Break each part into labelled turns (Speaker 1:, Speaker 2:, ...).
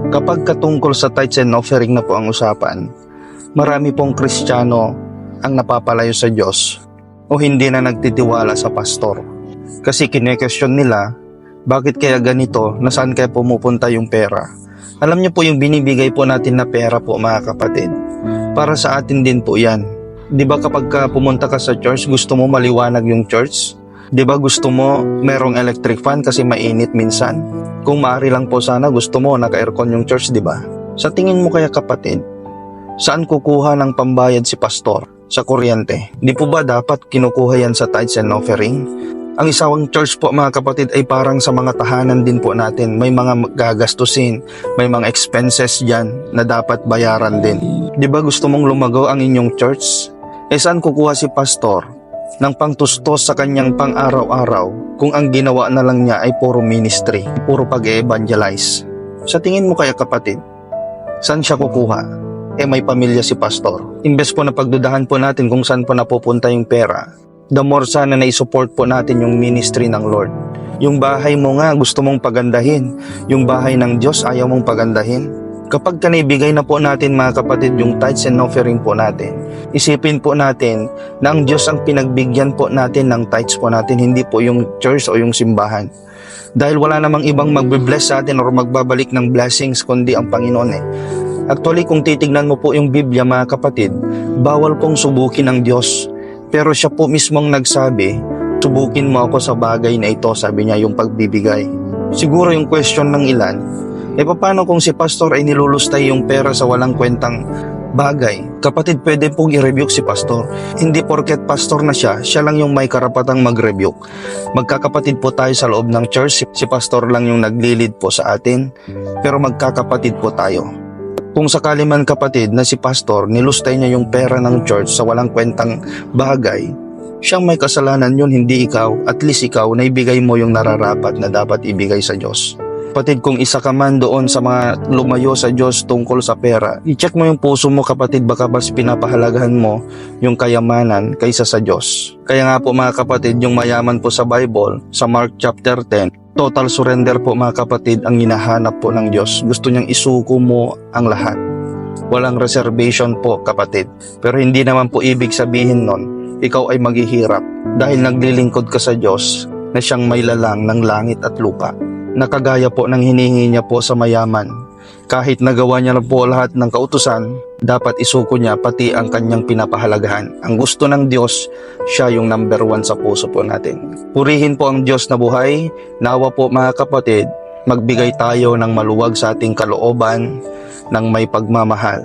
Speaker 1: Kapag katungkol sa tithes and offering na po ang usapan, marami pong Kristiyano ang napapalayo sa Diyos o hindi na nagtitiwala sa pastor. Kasi kine-question nila, bakit kaya ganito, nasaan kaya pumupunta yung pera? Alam niyo po yung binibigay po natin na pera po mga kapatid, para sa atin din po yan. Di ba kapag pumunta ka sa church, gusto mo maliwanag yung church? Di ba gusto mo merong electric fan kasi mainit minsan? Kung maaari lang po sana gusto mo naka-aircon yung church, di ba? Sa tingin mo kaya kapatid, saan kukuha ng pambayad si pastor? Sa kuryente. Di po ba dapat kinukuha yan sa tithes and offering? Ang isang church po mga kapatid ay parang sa mga tahanan din po natin. May mga gagastusin, may mga expenses dyan na dapat bayaran din. Di ba gusto mong lumago ang inyong church? Saan kukuha si pastor ng pangtustos sa kanyang pang-araw-araw kung ang ginawa na lang niya ay puro ministry, puro pag-evangelize? Sa tingin mo kaya kapatid, saan siya kukuha? May pamilya si pastor. Imbes po na pagdudahan po natin kung saan po napupunta yung pera, the more sana na i-support po natin yung ministry ng Lord. Yung bahay mo nga gusto mong pagandahin, yung bahay ng Diyos ayaw mong pagandahin. Kapag kanibigay na po natin mga kapatid yung tithes and offering po natin, isipin po natin na ang Diyos ang pinagbigyan po natin ng tithes po natin, hindi po yung church o yung simbahan. Dahil wala namang ibang magbe-bless sa atin or magbabalik ng blessings kundi ang Panginoon Actually, kung titignan mo po yung Biblia mga kapatid, bawal pong subukin ng Diyos. Pero siya po mismong nagsabi, subukin mo ako sa bagay na ito, sabi niya, yung pagbibigay. Siguro yung question ng ilan, paano kung si pastor ay nilulustay yung pera sa walang kwentang bagay? Kapatid, pwede pong i-rebuke si pastor. Hindi porket pastor na siya lang yung may karapatang mag-rebuke. Magkakapatid po tayo sa loob ng church, si pastor lang yung naglilid po sa atin, pero magkakapatid po tayo. Kung sakali man kapatid na si pastor nilustay niya yung pera ng church sa walang kwentang bagay, siyang may kasalanan yun, hindi ikaw. At least ikaw na ibigay mo yung nararapat na dapat ibigay sa Diyos. Kapatid, kung isa ka man doon sa mga lumayo sa Diyos tungkol sa pera, i-check mo yung puso mo kapatid, baka mas pinapahalagahan mo yung kayamanan kaysa sa Diyos. Kaya nga po mga kapatid, yung mayaman po sa Bible, sa Mark chapter 10, total surrender po mga kapatid ang hinahanap po ng Diyos. Gusto niyang isuko mo ang lahat. Walang reservation po kapatid. Pero hindi naman po ibig sabihin nun, ikaw ay maghihirap dahil naglilingkod ka sa Diyos na siyang may lalang ng langit at lupa. Nakagaya po ng hinihingi niya po sa mayaman. Kahit nagawa niya na po lahat ng kautusan, dapat isuko niya pati ang kanyang pinapahalagahan. Ang gusto ng Diyos, siya yung number 1 sa puso po natin. Purihin po ang Diyos na buhay. Nawa po mga kapatid, magbigay tayo ng maluwag sa ating kalooban ng may pagmamahal.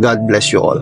Speaker 1: God bless you all.